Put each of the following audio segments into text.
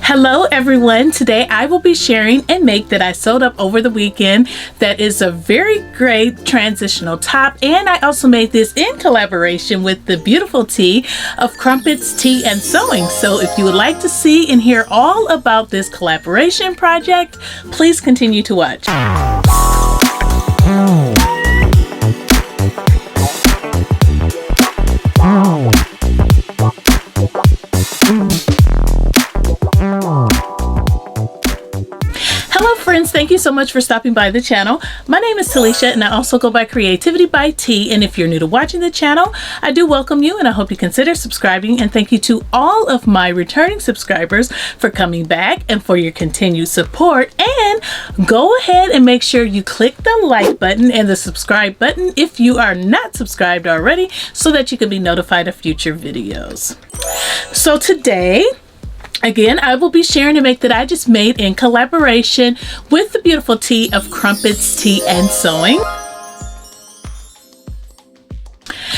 Hello everyone, today I will be sharing a make that I sewed up over the weekend that is a very great transitional top, and I also made this in collaboration with the beautiful tee of Crumpets Tea and Sewing. So if you would like to see and hear all about this collaboration project, please continue to watch. Hello friends, thank you so much for stopping by the channel. My name is Talisha and I also go by CreativiTeeByT, and if you're new to watching the channel, I do welcome you and I hope you consider subscribing, and thank you to all of my returning subscribers for coming back and for your continued support. And go ahead and make sure you click the like button and the subscribe button if you are not subscribed already, so that you can be notified of future videos. So today, again, I will be sharing a make that I just made in collaboration with the beautiful tee of Crumpets Tea and Sewing.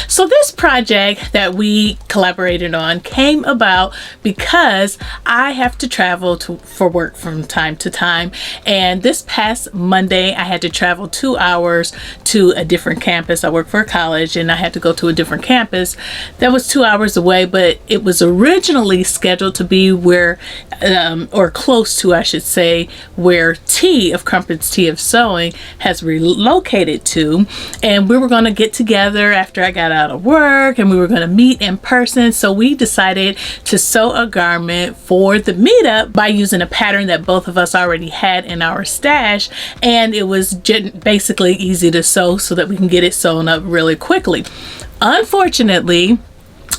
So this project that we collaborated on came about because I have to travel for work from time to time, and this past Monday I had to travel 2 hours to a different campus. I work for a college and I had to go to a different campus that was 2 hours away, but it was originally scheduled to be where or close to, I should say, where Tea of Crumpets Tea of Sewing has relocated to, and we were going to get together after I got out of work and we were going to meet in person. So we decided to sew a garment for the meetup by using a pattern that both of us already had in our stash, and it was basically easy to sew so that we can get it sewn up really quickly. Unfortunately,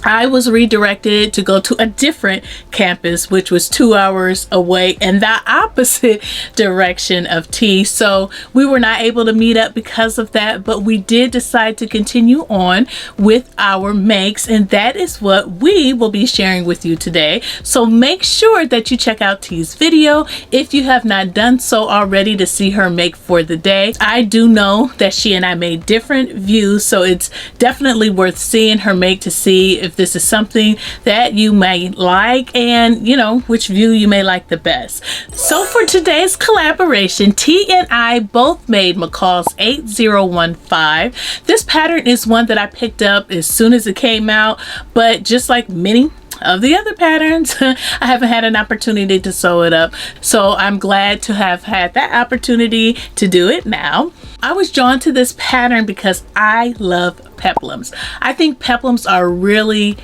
I was redirected to go to a different campus, which was 2 hours away in the opposite direction of Tea. So we were not able to meet up because of that, but we did decide to continue on with our makes, and that is what we will be sharing with you today. So make sure that you check out Tea's video if you have not done so already to see her make for the day. I do know that she and I made different views, so it's definitely worth seeing her make to see if this is something that you may like, and you know which view you may like the best. So for today's collaboration, T and I both made McCall's 8015. This pattern is one that I picked up as soon as it came out, but just like many of the other patterns, I haven't had an opportunity to sew it up, so I'm glad to have had that opportunity to do it now. I was drawn to this pattern because I love peplums. I think peplums are really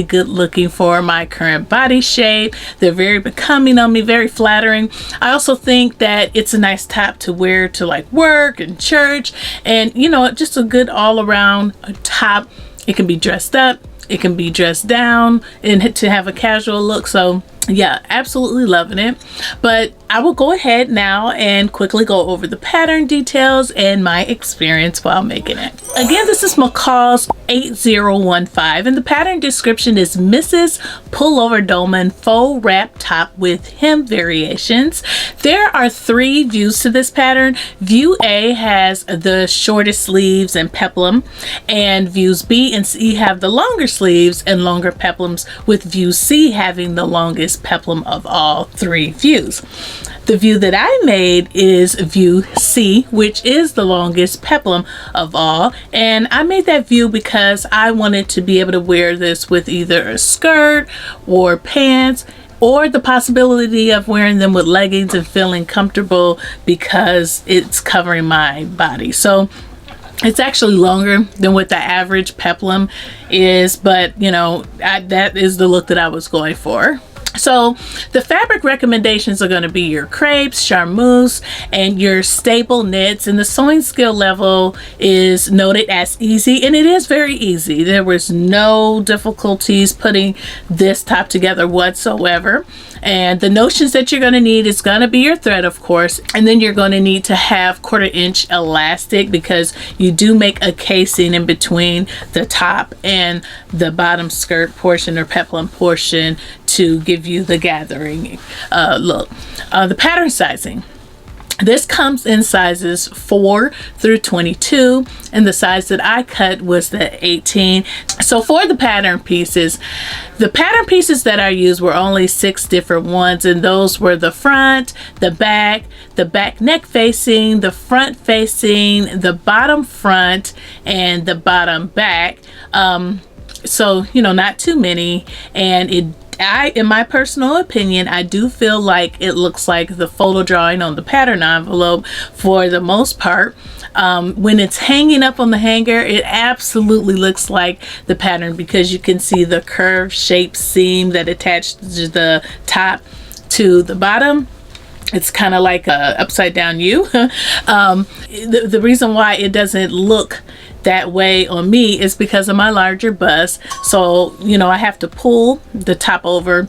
good looking for my current body shape. They're very becoming on me, very flattering. I also think that it's a nice top to wear to like work and church, and you know, just a good all-around top. It can be dressed up, it can be dressed down, and to have a casual look. So yeah, absolutely loving it. But I will go ahead now and quickly go over the pattern details and my experience while making it. Again, this is McCall's 8015, and the pattern description is Mrs. Pullover Dolman faux wrap top with hem variations. There are 3 views to this pattern. View A has the shortest sleeves and peplum, and views B and C have the longer sleeves and longer peplums, with view C having the longest peplum of all 3 views. The view that I made is view C, which is the longest peplum of all, and I made that view because I wanted to be able to wear this with either a skirt or pants, or the possibility of wearing them with leggings and feeling comfortable because it's covering my body. So it's actually longer than what the average peplum is, but you know, that is the look that I was going for. So the fabric recommendations are going to be your crepes, charmeuse, and your staple knits, and the sewing skill level is noted as easy, and it is very easy. There was no difficulties putting this top together whatsoever. And the notions that you're going to need is going to be your thread, of course, and then you're going to need to have 1/4 inch elastic, because you do make a casing in between the top and the bottom skirt portion or peplum portion to give you the gathering look. The pattern sizing. This comes in sizes 4 through 22, and the size that I cut was the 18. So for the pattern pieces that I used were only 6 different ones, and those were the front, the back neck facing, the front facing, the bottom front, and the bottom back. So, you know, not too many, and in my personal opinion, I do feel like it looks like the photo drawing on the pattern envelope for the most part. When it's hanging up on the hanger, it absolutely looks like the pattern, because you can see the curved shaped seam that attached the top to the bottom. It's kind of like a upside down U. The reason why it doesn't look that way on me is because of my larger bust. So, you know, I have to pull the top over,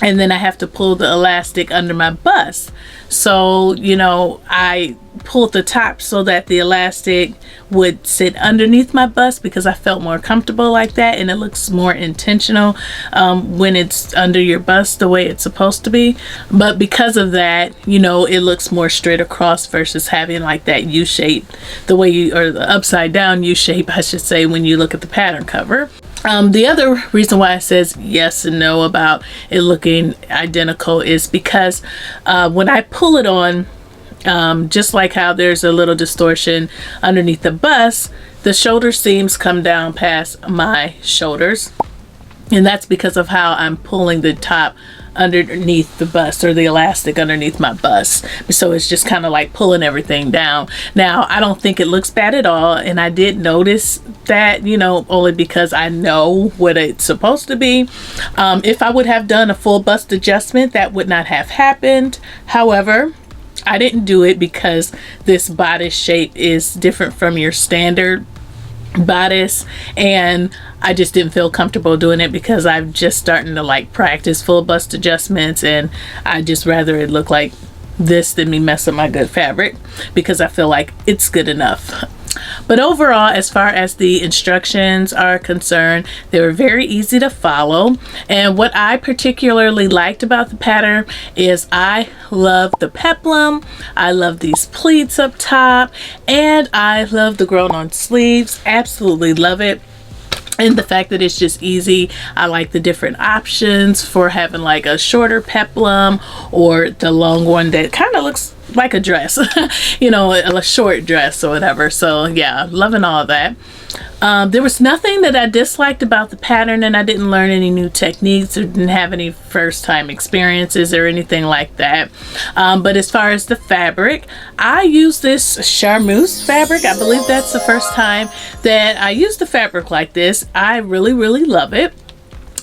and then I have to pull the elastic under my bust. So, you know, I pulled the top so that the elastic would sit underneath my bust, because I felt more comfortable like that, and it looks more intentional when it's under your bust the way it's supposed to be. But because of that, you know, it looks more straight across versus having like that U shape, the way you, or the upside down U shape, I should say, when you look at the pattern cover. The other reason why it says yes and no about it looking identical is because when I pull it on, just like how there's a little distortion underneath the bust, the shoulder seams come down past my shoulders, and that's because of how I'm pulling the top underneath the bust, or the elastic underneath my bust. So it's just kind of like pulling everything down. Now, I don't think it looks bad at all, and I did notice that, you know, only because I know what it's supposed to be. If I would have done a full bust adjustment, that would not have happened. However, I didn't do it because this bodice shape is different from your standard bodice, and I just didn't feel comfortable doing it, because I'm just starting to like practice full bust adjustments, and I just rather it look like this than me mess up my good fabric, because I feel like it's good enough. But overall, as far as the instructions are concerned, they were very easy to follow. And what I particularly liked about the pattern is I love the peplum, I love these pleats up top, and I love the grown on sleeves. Absolutely love it. And the fact that it's just easy. I like the different options for having like a shorter peplum, or the long one that kind of looks like a dress, you know, a short dress or whatever. So yeah, loving all of that. There was nothing that I disliked about the pattern, and I didn't learn any new techniques or didn't have any first time experiences or anything like that. But as far as the fabric, I used this charmeuse fabric. I believe that's the first time that I used a fabric like this. I really, really love it.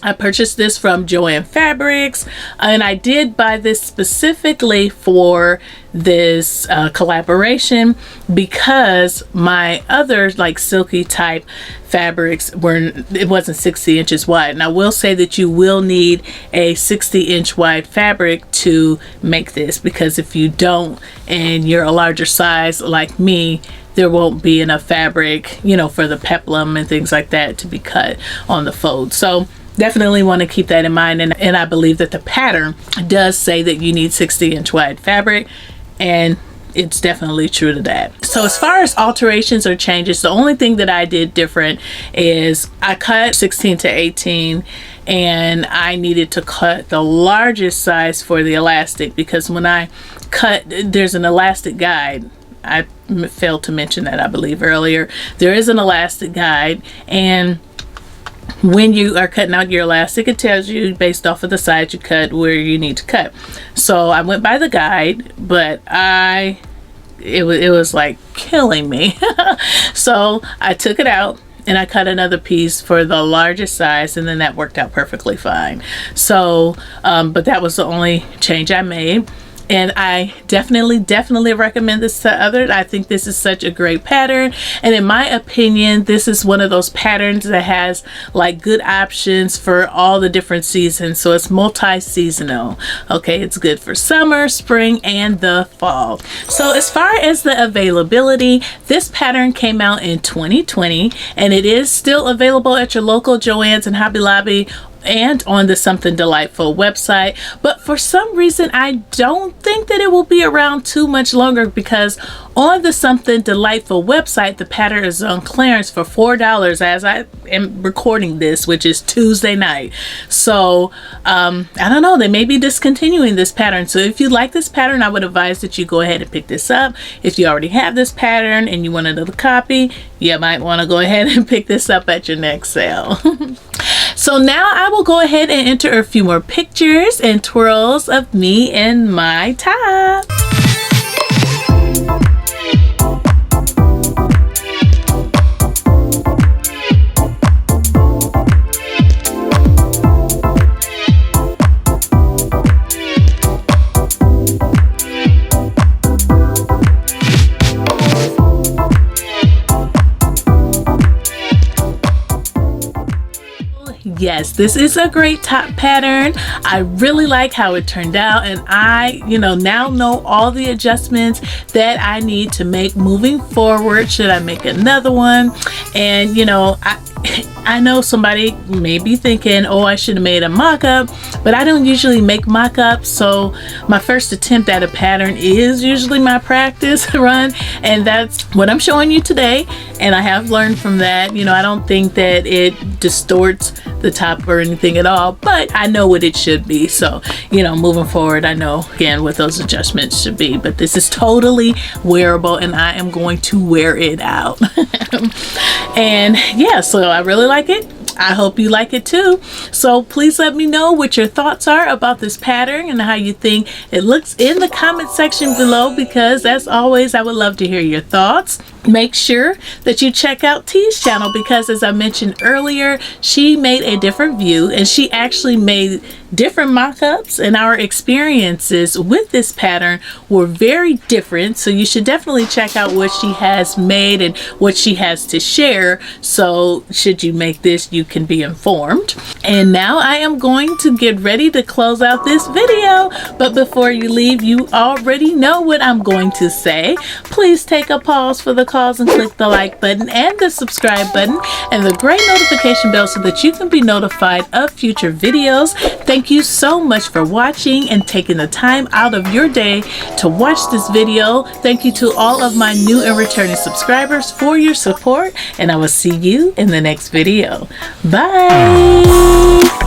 I purchased this from Joann Fabrics, and I did buy this specifically for this collaboration, because my other like silky type fabrics it wasn't 60 inches wide. And I will say that you will need a 60-inch wide fabric to make this, because if you don't and you're a larger size like me, there won't be enough fabric, you know, for the peplum and things like that to be cut on the fold. So definitely want to keep that in mind, and I believe that the pattern does say that you need 60-inch wide fabric, and it's definitely true to that. So as far as alterations or changes, the only thing that I did different is I cut 16 to 18, and I needed to cut the largest size for the elastic, because when I cut, there's an elastic guide. I failed to mention that, I believe, earlier. There is an elastic guide, and when you are cutting out your elastic, it tells you based off of the size you cut where you need to cut. So I went by the guide, but it was like killing me. So I took it out and I cut another piece for the largest size, and then that worked out perfectly fine. So but that was the only change I made. And I definitely recommend this to others. I think this is such a great pattern, and in my opinion, this is one of those patterns that has like good options for all the different seasons. So it's multi-seasonal. Okay, it's good for summer, spring, and the fall. So as far as the availability, this pattern came out in 2020, and it is still available at your local Joann's and Hobby Lobby and on the Something Delightful website. But for some reason, I don't think that it will be around too much longer, because on the Something Delightful website, the pattern is on clearance for $4 as I am recording this, which is Tuesday night. So I don't know, they may be discontinuing this pattern. So if you like this pattern, I would advise that you go ahead and pick this up. If you already have this pattern and you want another copy, you might want to go ahead and pick this up at your next sale. So now I will go ahead and enter a few more pictures and twirls of me in my top. Yes, this is a great top pattern. I really like how it turned out, and I, now know all the adjustments that I need to make moving forward. Should I make another one? And I know somebody may be thinking, oh, I should have made a mock-up, but I don't usually make mock-ups, so my first attempt at a pattern is usually my practice run, and that's what I'm showing you today. And I have learned from that. I don't think that it distorts the top or anything at all, but I know what it should be. So, moving forward, I know again what those adjustments should be, but this is totally wearable and I am going to wear it out. And yeah, so I really like it. I hope you like it too. So please let me know what your thoughts are about this pattern and how you think it looks in the comment section below, because as always, I would love to hear your thoughts. Make sure that you check out T's channel, because as I mentioned earlier, she made a different view and she actually made different mock-ups, and our experiences with this pattern were very different. So you should definitely check out what she has made and what she has to share. So should you make this, you can be informed. And now I am going to get ready to close out this video. But before you leave, you already know what I'm going to say. Please take a pause for the calls and click the like button and the subscribe button and the great notification bell so that you can be notified of future videos. Thank you so much for watching and taking the time out of your day to watch this video. Thank you to all of my new and returning subscribers for your support, and I will see you in the next video. Bye.